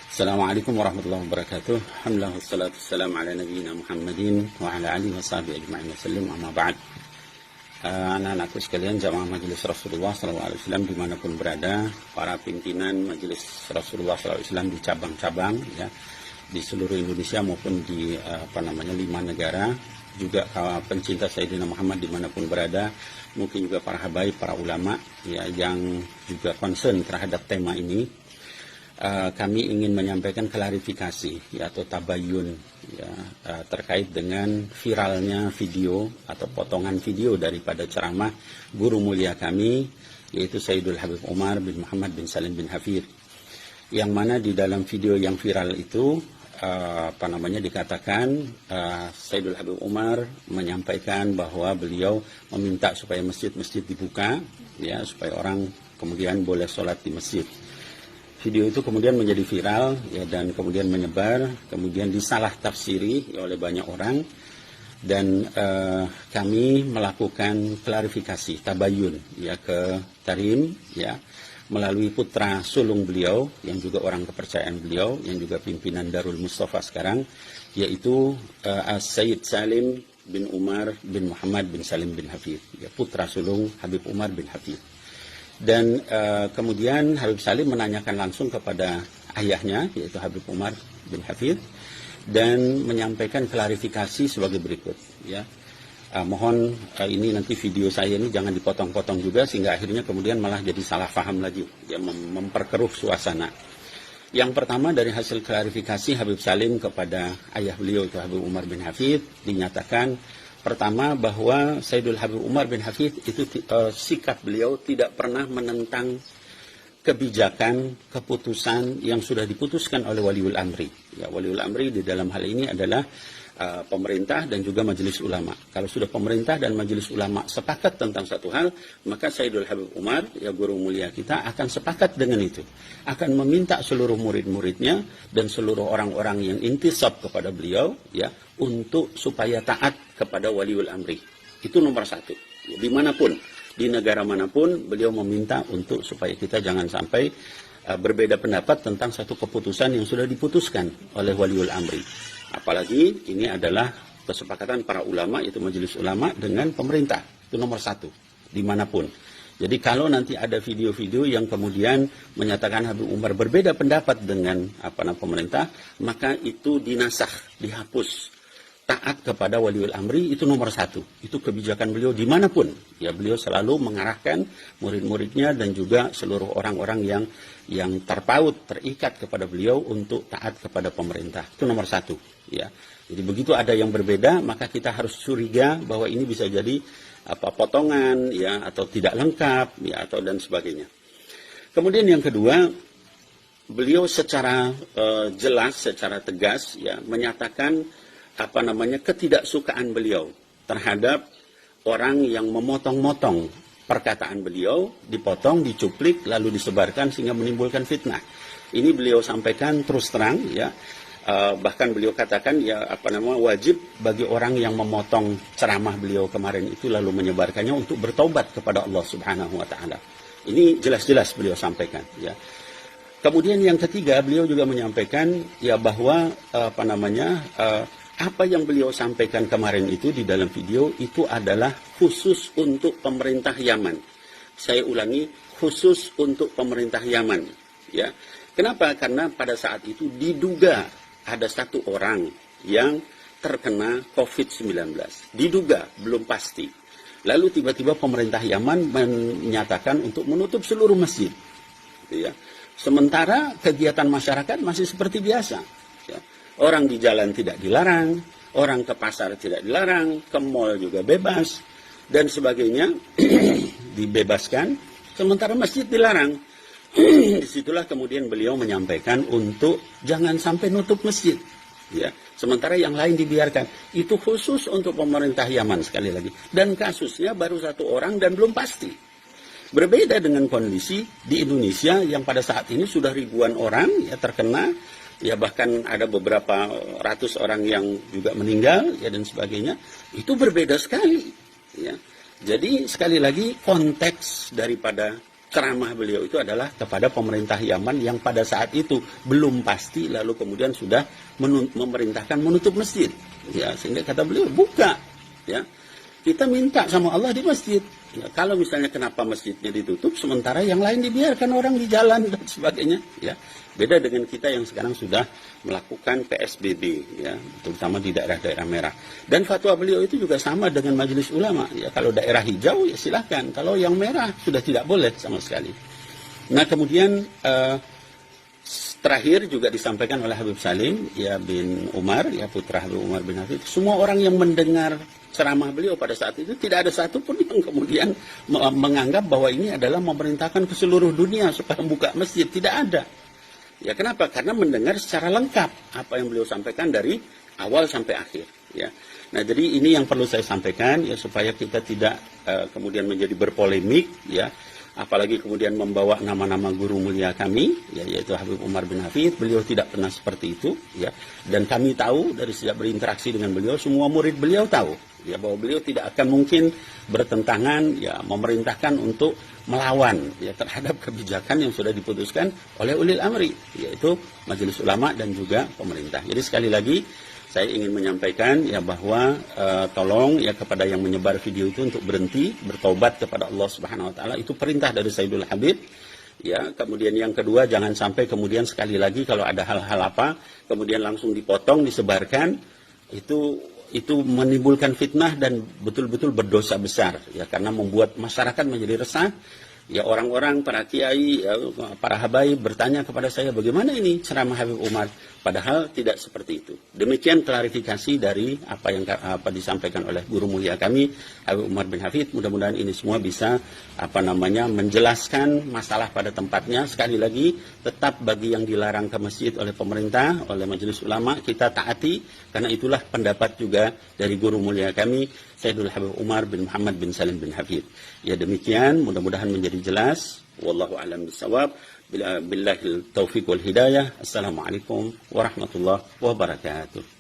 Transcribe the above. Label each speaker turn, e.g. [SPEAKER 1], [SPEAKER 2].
[SPEAKER 1] Assalamualaikum warahmatullahi wabarakatuh. Alhamdulillah wassalatu wassalamu ala nabiyyina Muhammadin wa ala alihi wa sahbihi ajma'in wa sallim, amma ba'd. Anak-anakku sekalian, jamaah majelis Rasulullah SAW dimanapun berada, para pimpinan majelis Rasulullah SAW di cabang-cabang ya, di seluruh Indonesia maupun di 5 negara, juga pencinta Sayyidina Muhammad dimanapun berada, mungkin juga para habaib, para ulama ya, yang juga concern terhadap tema ini. Kami ingin menyampaikan klarifikasi ya, atau tabayun ya, terkait dengan viralnya video atau potongan video daripada ceramah guru mulia kami, yaitu Sayyidul Habib Umar bin Muhammad bin Salim bin Hafid, yang mana di dalam video yang viral itu dikatakan Sayyidul Habib Umar menyampaikan bahwa beliau meminta supaya masjid-masjid dibuka ya, supaya orang kemudian boleh sholat di masjid. Video itu kemudian menjadi viral ya, dan kemudian menyebar, kemudian disalah tafsiri ya, oleh banyak orang, dan kami melakukan klarifikasi tabayun ya ke Tarim ya, melalui putra sulung beliau yang juga orang kepercayaan beliau, yang juga pimpinan Darul Mustafa sekarang, yaitu Sayyid Salim bin Umar bin Muhammad bin Salim bin Hafid ya, putra sulung Habib Umar bin Hafid. Dan kemudian Habib Salim menanyakan langsung kepada ayahnya, yaitu Habib Umar bin Hafid, dan menyampaikan klarifikasi sebagai berikut ya. Mohon ini nanti video saya ini jangan dipotong-potong juga, sehingga akhirnya kemudian malah jadi salah paham lagi ya, memperkeruh suasana. Yang pertama, dari hasil klarifikasi Habib Salim kepada ayah beliau, itu Habib Umar bin Hafid, dinyatakan pertama bahwa Sayyidul Habib Umar bin Hafid itu sikap beliau tidak pernah menentang kebijakan, keputusan yang sudah diputuskan oleh Waliul Amri. Ya, Waliul Amri di dalam hal ini adalah pemerintah dan juga majelis ulama. Kalau sudah pemerintah dan majelis ulama sepakat tentang satu hal, maka Sayyidul Habib Umar, ya guru mulia kita, akan sepakat dengan itu. Akan meminta seluruh murid-muridnya dan seluruh orang-orang yang intisab kepada beliau, ya, untuk supaya taat kepada Waliul Amri. Itu nomor satu. Ya, dimanapun, di negara manapun, beliau meminta untuk supaya kita jangan sampai berbeda pendapat tentang satu keputusan yang sudah diputuskan oleh Waliul Amri. Apalagi ini adalah kesepakatan para ulama, itu majelis ulama dengan pemerintah. Itu nomor satu, dimanapun. Jadi kalau nanti ada video-video yang kemudian menyatakan Habib Umar berbeda pendapat dengan pemerintah, maka itu dinasakh, dihapus. Taat kepada Waliul Amri itu nomor satu. Itu kebijakan beliau dimanapun. Ya, beliau selalu mengarahkan murid-muridnya dan juga seluruh orang-orang yang terpaut, terikat kepada beliau untuk taat kepada pemerintah. Itu nomor satu. Ya. Jadi begitu ada yang berbeda, maka kita harus curiga bahwa ini bisa jadi potongan ya, atau tidak lengkap ya, atau dan sebagainya. Kemudian yang kedua, beliau secara jelas, secara tegas ya, menyatakan ketidaksukaan beliau terhadap orang yang memotong-motong perkataan beliau, dipotong, dicuplik, lalu disebarkan sehingga menimbulkan fitnah. Ini beliau sampaikan terus terang ya. Bahkan beliau katakan ya wajib bagi orang yang memotong ceramah beliau kemarin itu lalu menyebarkannya untuk bertobat kepada Allah Subhanahu wa taala. Ini jelas-jelas beliau sampaikan ya. Kemudian yang ketiga, beliau juga menyampaikan ya bahwa apa yang beliau sampaikan kemarin itu di dalam video itu adalah khusus untuk pemerintah Yaman. Saya ulangi, khusus untuk pemerintah Yaman. Ya, kenapa? Karena pada saat itu diduga ada satu orang yang terkena COVID-19. Diduga, belum pasti. Lalu tiba-tiba pemerintah Yaman menyatakan untuk menutup seluruh masjid. Ya. Sementara kegiatan masyarakat masih seperti biasa. Ya. Orang di jalan tidak dilarang, orang ke pasar tidak dilarang, ke mall juga bebas, dan sebagainya dibebaskan, sementara masjid dilarang. Disitulah kemudian beliau menyampaikan untuk jangan sampai nutup masjid. Ya, sementara yang lain dibiarkan. Itu khusus untuk pemerintah Yaman sekali lagi. Dan kasusnya baru satu orang dan belum pasti. Berbeda dengan kondisi di Indonesia yang pada saat ini sudah ribuan orang ya terkena. Ya bahkan ada beberapa ratus orang yang juga meninggal ya dan sebagainya. Itu berbeda sekali ya. Jadi sekali lagi konteks daripada ceramah beliau itu adalah kepada pemerintah Yaman yang pada saat itu belum pasti, lalu kemudian sudah memerintahkan menutup masjid. Ya, sehingga kata beliau, buka. Ya, kita minta sama Allah di masjid. Ya, kalau misalnya kenapa masjidnya ditutup, sementara yang lain dibiarkan orang di jalan dan sebagainya. Ya, beda dengan kita yang sekarang sudah melakukan PSBB, ya, terutama di daerah-daerah merah. Dan fatwa beliau itu juga sama dengan majelis ulama. Ya, kalau daerah hijau ya silahkan, kalau yang merah sudah tidak boleh sama sekali. Nah kemudian terakhir juga disampaikan oleh Habib Salim ya bin Umar, ya putra Habib Umar bin Hafid. Semua orang yang mendengar ceramah beliau pada saat itu tidak ada satupun yang kemudian menganggap bahwa ini adalah memerintahkan ke seluruh dunia supaya buka masjid. Tidak ada. Ya kenapa? Karena mendengar secara lengkap apa yang beliau sampaikan dari awal sampai akhir. Ya. Nah jadi ini yang perlu saya sampaikan ya supaya kita tidak kemudian menjadi berpolemik ya. Apalagi kemudian membawa nama-nama guru mulia kami, ya, yaitu Habib Umar bin Hafid. Beliau tidak pernah seperti itu, ya. Dan kami tahu dari sejak berinteraksi dengan beliau, semua murid beliau tahu, ya, bahwa beliau tidak akan mungkin bertentangan, ya, memerintahkan untuk melawan, ya, terhadap kebijakan yang sudah diputuskan oleh ulil amri, yaitu majelis ulama dan juga pemerintah. Jadi sekali lagi saya ingin menyampaikan ya bahwa tolong ya kepada yang menyebar video itu untuk berhenti, bertobat kepada Allah Subhanahu wa taala, itu perintah dari Sayyidul Habib. Ya, kemudian yang kedua jangan sampai kemudian sekali lagi kalau ada hal-hal apa kemudian langsung dipotong, disebarkan, itu menimbulkan fitnah dan betul-betul berdosa besar ya karena membuat masyarakat menjadi resah. Ya orang-orang, para kiai, ya, para habaib bertanya kepada saya bagaimana ini ceramah Habib Umar, padahal tidak seperti itu. Demikian klarifikasi dari apa yang disampaikan oleh guru mulia kami Habib Umar bin Hafid. Mudah-mudahan ini semua bisa menjelaskan masalah pada tempatnya. Sekali lagi tetap bagi yang dilarang ke masjid oleh pemerintah, oleh majelis ulama, kita taati karena itulah pendapat juga dari guru mulia kami Sayyidul Habib Umar bin Muhammad bin Salim bin Hafid. Ya demikian, mudah-mudahan menjadi jelas. Wallahu a'lam bishawab. Billahil taufiq wal hidayah. Assalamualaikum warahmatullahi wabarakatuh.